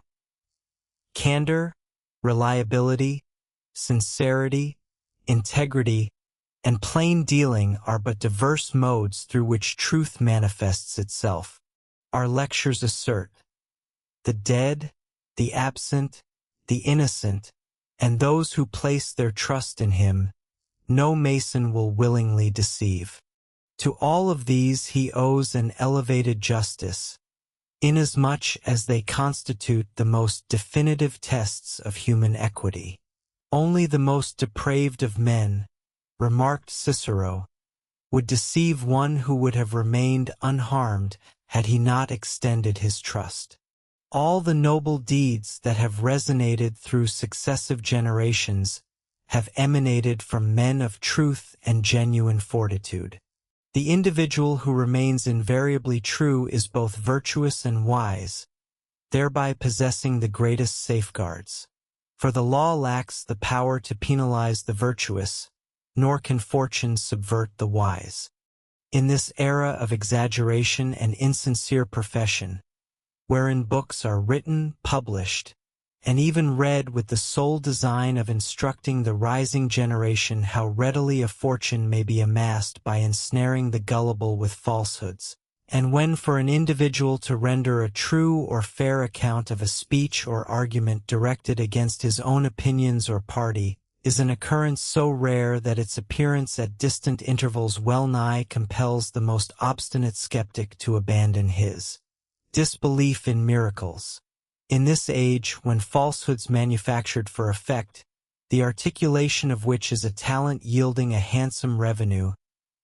Candor, reliability, sincerity, integrity, and plain dealing are but diverse modes through which truth manifests itself. Our lectures assert, the dead, the absent, the innocent, and those who place their trust in him, no Mason will willingly deceive. To all of these he owes an elevated justice, inasmuch as they constitute the most definitive tests of human equity. Only the most depraved of men, remarked Cicero, would deceive one who would have remained unharmed had he not extended his trust. All the noble deeds that have resonated through successive generations have emanated from men of truth and genuine fortitude. The individual who remains invariably true is both virtuous and wise, thereby possessing the greatest safeguards. For the law lacks the power to penalize the virtuous, nor can fortune subvert the wise. In this era of exaggeration and insincere profession, wherein books are written, published, and even read with the sole design of instructing the rising generation how readily a fortune may be amassed by ensnaring the gullible with falsehoods, and when for an individual to render a true or fair account of a speech or argument directed against his own opinions or party is an occurrence so rare that its appearance at distant intervals well-nigh compels the most obstinate skeptic to abandon his disbelief in miracles. In this age, when falsehoods manufactured for effect, the articulation of which is a talent yielding a handsome revenue,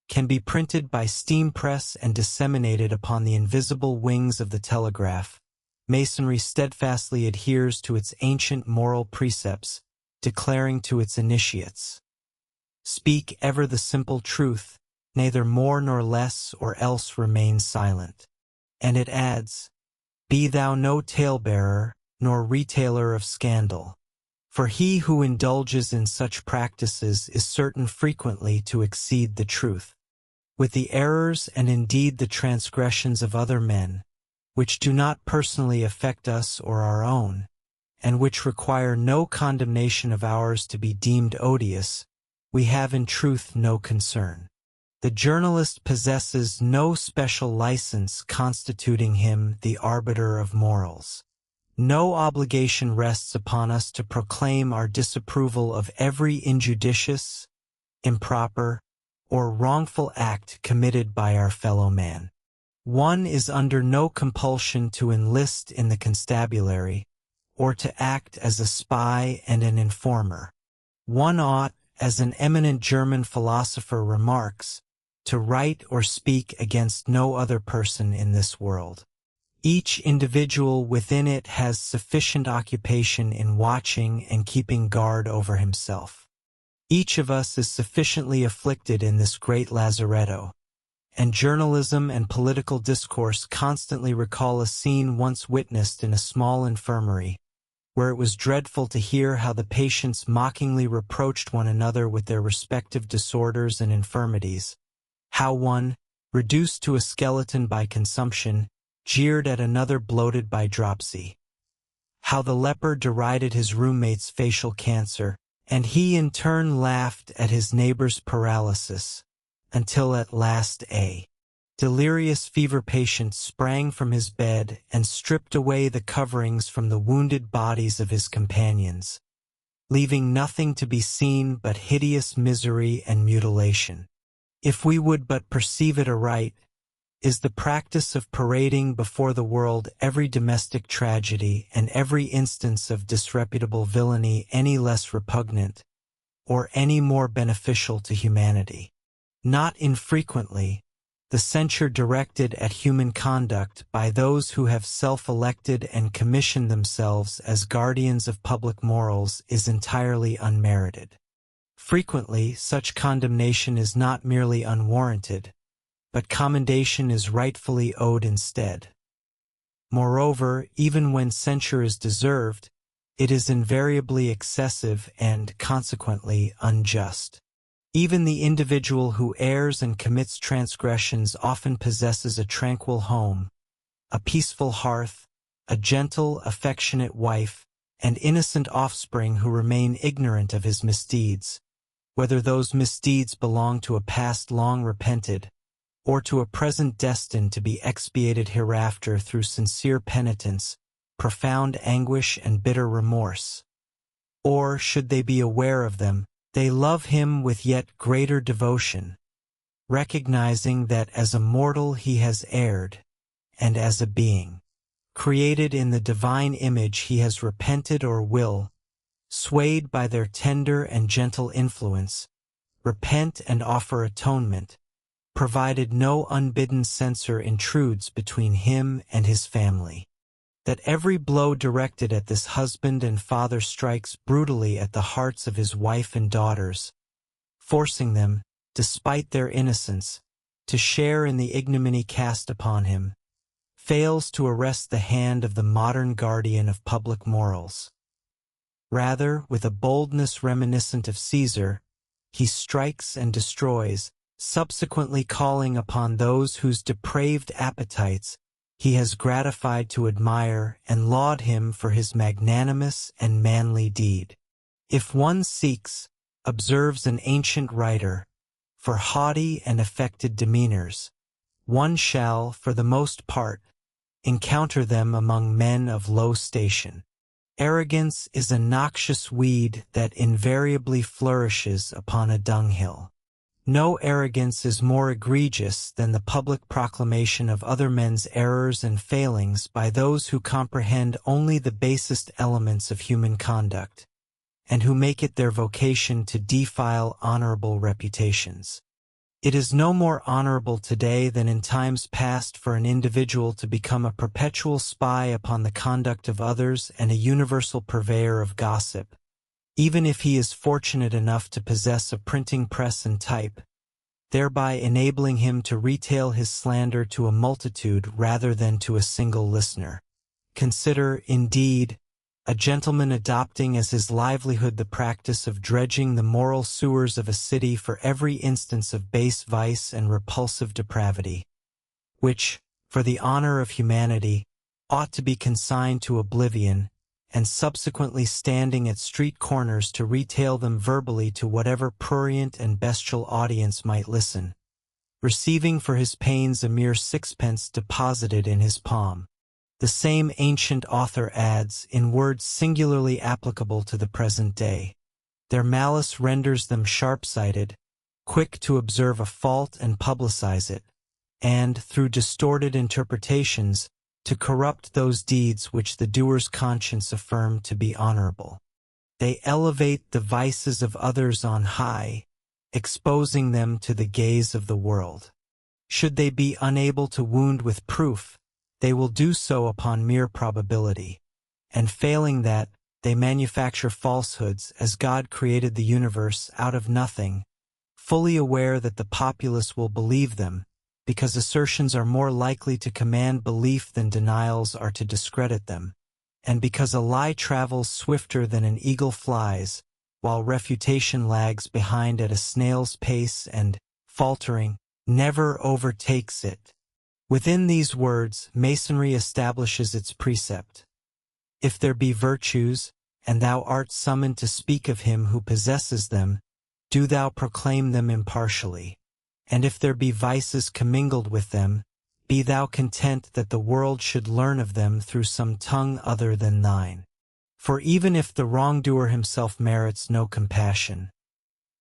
can be printed by steam press and disseminated upon the invisible wings of the telegraph, Masonry steadfastly adheres to its ancient moral precepts, declaring to its initiates, "Speak ever the simple truth, neither more nor less, or else remain silent." And it adds, "Be thou no talebearer, nor retailer of scandal, for he who indulges in such practices is certain frequently to exceed the truth. With the errors and indeed the transgressions of other men, which do not personally affect us or our own, and which require no condemnation of ours to be deemed odious, we have in truth no concern. The journalist possesses no special license constituting him the arbiter of morals. No obligation rests upon us to proclaim our disapproval of every injudicious, improper, or wrongful act committed by our fellow man. One is under no compulsion to enlist in the constabulary, or to act as a spy and an informer. One ought, as an eminent German philosopher remarks, to write or speak against no other person in this world. Each individual within it has sufficient occupation in watching and keeping guard over himself. Each of us is sufficiently afflicted in this great lazaretto, and journalism and political discourse constantly recall a scene once witnessed in a small infirmary, where it was dreadful to hear how the patients mockingly reproached one another with their respective disorders and infirmities, how one, reduced to a skeleton by consumption, jeered at another bloated by dropsy, how the leper derided his roommate's facial cancer, and he in turn laughed at his neighbor's paralysis, until at last a delirious fever patient sprang from his bed and stripped away the coverings from the wounded bodies of his companions, leaving nothing to be seen but hideous misery and mutilation. If we would but perceive it aright, is the practice of parading before the world every domestic tragedy and every instance of disreputable villainy any less repugnant, or any more beneficial to humanity? Not infrequently, the censure directed at human conduct by those who have self-elected and commissioned themselves as guardians of public morals is entirely unmerited. Frequently, such condemnation is not merely unwarranted, but commendation is rightfully owed instead. Moreover, even when censure is deserved, it is invariably excessive and, consequently, unjust. Even the individual who errs and commits transgressions often possesses a tranquil home, a peaceful hearth, a gentle, affectionate wife, and innocent offspring who remain ignorant of his misdeeds, whether those misdeeds belong to a past long repented, or to a present destined to be expiated hereafter through sincere penitence, profound anguish, and bitter remorse. Or, should they be aware of them, they love him with yet greater devotion, recognizing that as a mortal he has erred, and as a being created in the divine image he has repented or will, swayed by their tender and gentle influence, repent and offer atonement, provided no unbidden censor intrudes between him and his family. That every blow directed at this husband and father strikes brutally at the hearts of his wife and daughters, forcing them, despite their innocence, to share in the ignominy cast upon him, fails to arrest the hand of the modern guardian of public morals. Rather, with a boldness reminiscent of Caesar, he strikes and destroys, subsequently calling upon those whose depraved appetites he has gratified to admire and laud him for his magnanimous and manly deed. If one seeks, observes an ancient writer, for haughty and affected demeanors, one shall, for the most part, encounter them among men of low station. Arrogance is a noxious weed that invariably flourishes upon a dunghill. No arrogance is more egregious than the public proclamation of other men's errors and failings by those who comprehend only the basest elements of human conduct, and who make it their vocation to defile honorable reputations. It is no more honorable today than in times past for an individual to become a perpetual spy upon the conduct of others and a universal purveyor of gossip, even if he is fortunate enough to possess a printing press and type, thereby enabling him to retail his slander to a multitude rather than to a single listener. Consider, indeed, a gentleman adopting as his livelihood the practice of dredging the moral sewers of a city for every instance of base vice and repulsive depravity, which, for the honor of humanity, ought to be consigned to oblivion, and subsequently standing at street corners to retail them verbally to whatever prurient and bestial audience might listen, receiving for his pains a mere sixpence deposited in his palm. The same ancient author adds, in words singularly applicable to the present day, their malice renders them sharp-sighted, quick to observe a fault and publicize it, and, through distorted interpretations, to corrupt those deeds which the doer's conscience affirmed to be honorable. They elevate the vices of others on high, exposing them to the gaze of the world. Should they be unable to wound with proof, they will do so upon mere probability, and failing that, they manufacture falsehoods as God created the universe out of nothing, fully aware that the populace will believe them, because assertions are more likely to command belief than denials are to discredit them, and because a lie travels swifter than an eagle flies, while refutation lags behind at a snail's pace and, faltering, never overtakes it. Within these words, Masonry establishes its precept. If there be virtues, and thou art summoned to speak of him who possesses them, do thou proclaim them impartially. And if there be vices commingled with them, be thou content that the world should learn of them through some tongue other than thine. For even if the wrongdoer himself merits no compassion,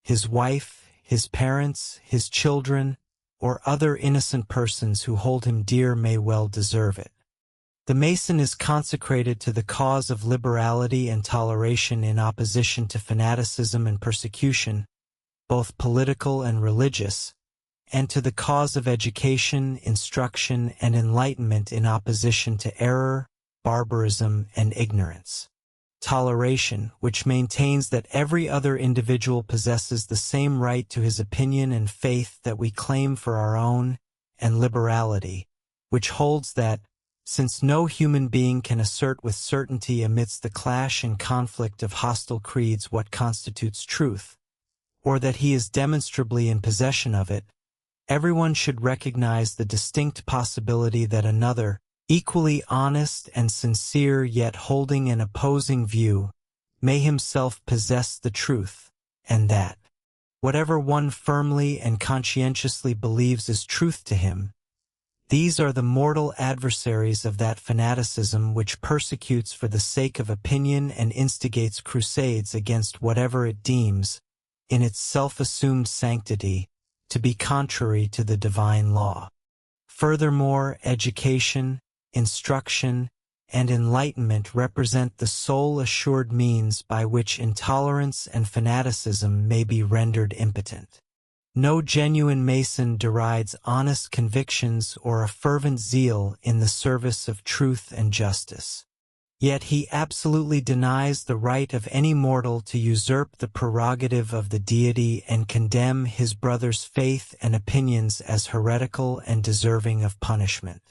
his wife, his parents, his children, or other innocent persons who hold him dear may well deserve it. The Mason is consecrated to the cause of liberality and toleration in opposition to fanaticism and persecution, both political and religious, and to the cause of education, instruction, and enlightenment in opposition to error, barbarism, and ignorance. Toleration, which maintains that every other individual possesses the same right to his opinion and faith that we claim for our own, and liberality, which holds that, since no human being can assert with certainty amidst the clash and conflict of hostile creeds what constitutes truth, or that he is demonstrably in possession of it, everyone should recognize the distinct possibility that another, equally honest and sincere yet holding an opposing view, may himself possess the truth, and that, whatever one firmly and conscientiously believes is truth to him, these are the mortal adversaries of that fanaticism which persecutes for the sake of opinion and instigates crusades against whatever it deems, in its self-assumed sanctity, to be contrary to the divine law. Furthermore, education, instruction, and enlightenment represent the sole assured means by which intolerance and fanaticism may be rendered impotent. No genuine Mason derides honest convictions or a fervent zeal in the service of truth and justice. Yet he absolutely denies the right of any mortal to usurp the prerogative of the deity and condemn his brother's faith and opinions as heretical and deserving of punishment.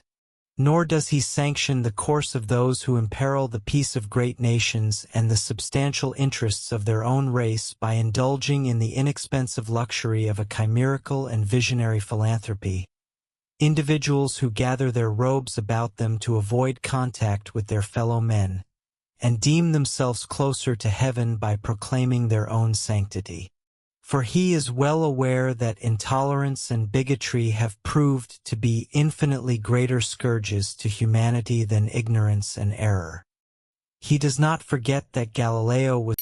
Nor does he sanction the course of those who imperil the peace of great nations and the substantial interests of their own race by indulging in the inexpensive luxury of a chimerical and visionary philanthropy. Individuals who gather their robes about them to avoid contact with their fellow men, and deem themselves closer to heaven by proclaiming their own sanctity. For he is well aware that intolerance and bigotry have proved to be infinitely greater scourges to humanity than ignorance and error. He does not forget that Galileo was.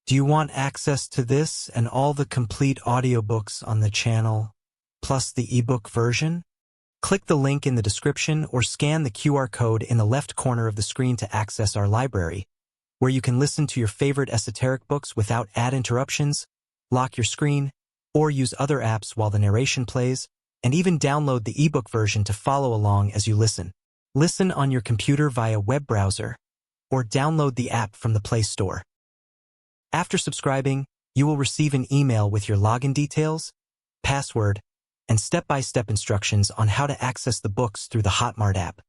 Do you want access to this and all the complete audiobooks on the channel, plus the ebook version? Click the link in the description or scan the QR code in the left corner of the screen to access our library, where you can listen to your favorite esoteric books without ad interruptions, lock your screen, or use other apps while the narration plays, and even download the ebook version to follow along as you listen. Listen on your computer via web browser, or download the app from the Play Store. After subscribing, you will receive an email with your login details, password, and step-by-step instructions on how to access the books through the Hotmart app.